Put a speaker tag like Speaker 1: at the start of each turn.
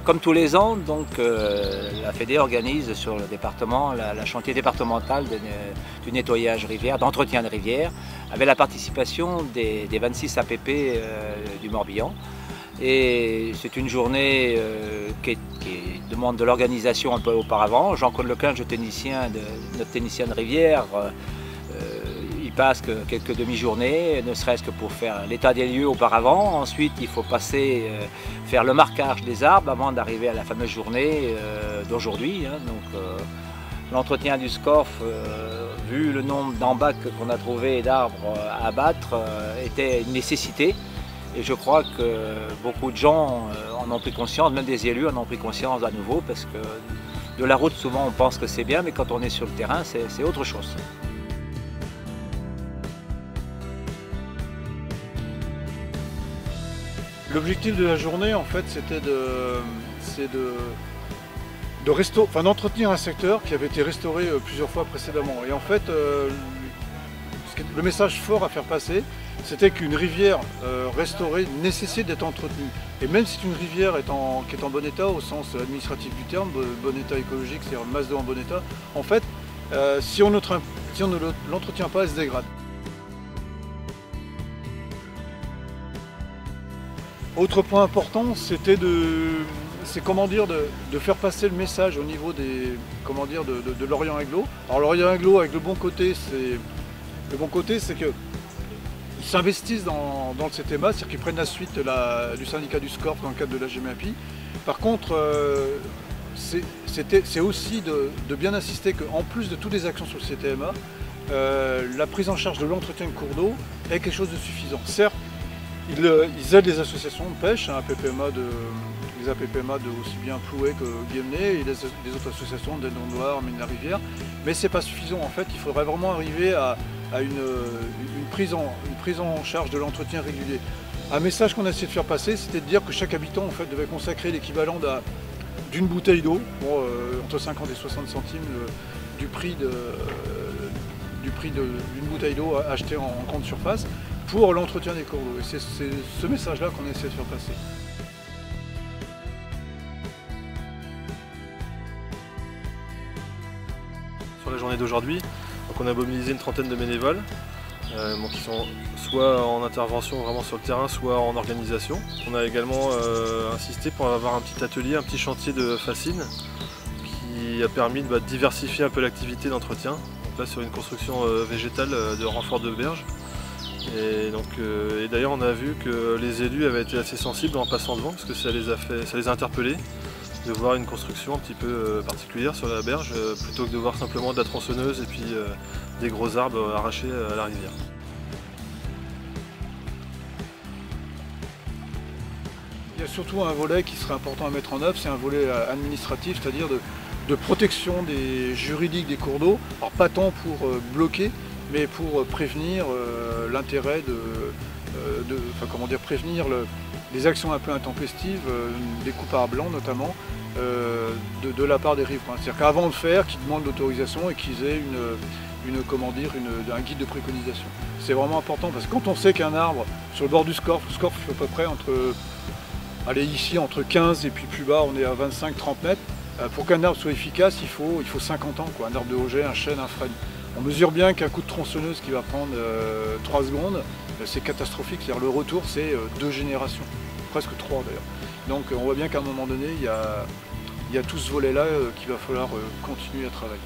Speaker 1: Comme tous les ans, donc, la Fédé organise sur le département la chantier départemental du nettoyage rivière, d'entretien de rivière, avec la participation des 26 APP du Morbihan. Et c'est une journée qui demande de l'organisation un peu auparavant. Jean-Claude Lequin, notre technicien de rivière, il passe quelques demi-journées, ne serait-ce que pour faire l'état des lieux auparavant. Ensuite, il faut passer, faire le marquage des arbres avant d'arriver à la fameuse journée d'aujourd'hui. L'entretien du SCORF, vu le nombre d'embacs qu'on a trouvé et d'arbres à abattre, était une nécessité. Et je crois que beaucoup de gens en ont pris conscience, même des élus en ont pris conscience à nouveau, parce que de la route, souvent on pense que c'est bien, mais quand on est sur le terrain, c'est autre chose.
Speaker 2: L'objectif de la journée, en fait, c'était d'entretenir un secteur qui avait été restauré plusieurs fois précédemment. Et en fait, le message fort à faire passer, c'était qu'une rivière restaurée nécessite d'être entretenue. Et même si c'est une rivière qui est en bon état, au sens administratif du terme, bon état écologique, c'est-à-dire masse d'eau en bon état, en fait, si on ne l'entretient pas, elle se dégrade. Autre point important, c'était de faire passer le message au niveau de l'Orient Agglo. Alors l'Orient Agglo, avec le bon côté, c'est qu'ils s'investissent dans le CTMA, c'est-à-dire qu'ils prennent la suite du syndicat du SCORF dans le cadre de la GEMAPI. Par contre, c'est aussi de bien insister qu'en plus de toutes les actions sur le CTMA, la prise en charge de l'entretien de cours d'eau est quelque chose de suffisant. Certes, ils aident les associations de pêche, les APPMA de aussi bien Ploué que Guémené, et les autres associations d'Aidons Noirs, Mine la Rivière, mais c'est pas suffisant en fait. Il faudrait vraiment arriver à une prise en charge de l'entretien régulier. Un message qu'on a essayé de faire passer, c'était de dire que chaque habitant en fait devait consacrer l'équivalent d'une bouteille d'eau, entre 50 et 60 centimes du prix d'une bouteille d'eau achetée en grande surface, pour l'entretien des cours d'eau. Et c'est ce message-là qu'on essaie de faire passer.
Speaker 3: Sur la journée d'aujourd'hui, on a mobilisé une trentaine de bénévoles qui sont soit en intervention vraiment sur le terrain, soit en organisation. On a également insisté pour avoir un petit atelier, un petit chantier de fascine qui a permis de diversifier un peu l'activité d'entretien. Donc là sur une construction végétale de renfort de berge. Et d'ailleurs on a vu que les élus avaient été assez sensibles en passant devant parce que ça les a interpellés de voir une construction un petit peu particulière sur la berge plutôt que de voir simplement de la tronçonneuse et puis des gros arbres arrachés à la rivière.
Speaker 2: Il y a surtout un volet qui serait important à mettre en œuvre, c'est un volet administratif, c'est-à-dire de protection juridique des cours d'eau. Alors pas tant pour bloquer, mais pour prévenir l'intérêt prévenir les actions un peu intempestives, des coupards blancs notamment, de la part des riverains. C'est-à-dire qu'avant de faire, qu'ils demandent l'autorisation et qu'ils aient un guide de préconisation. C'est vraiment important parce que quand on sait qu'un arbre sur le bord du SCORF, le SCORF fait à peu près entre 15 et puis plus bas on est à 25-30 mètres, pour qu'un arbre soit efficace il faut 50 ans, quoi. Un arbre de Auger, un chêne, un frêne. On mesure bien qu'un coup de tronçonneuse qui va prendre 3 secondes, c'est catastrophique, c'est-à-dire le retour c'est 2 générations, presque 3 d'ailleurs. Donc on voit bien qu'à un moment donné, il y a tout ce volet-là qu'il va falloir continuer à travailler.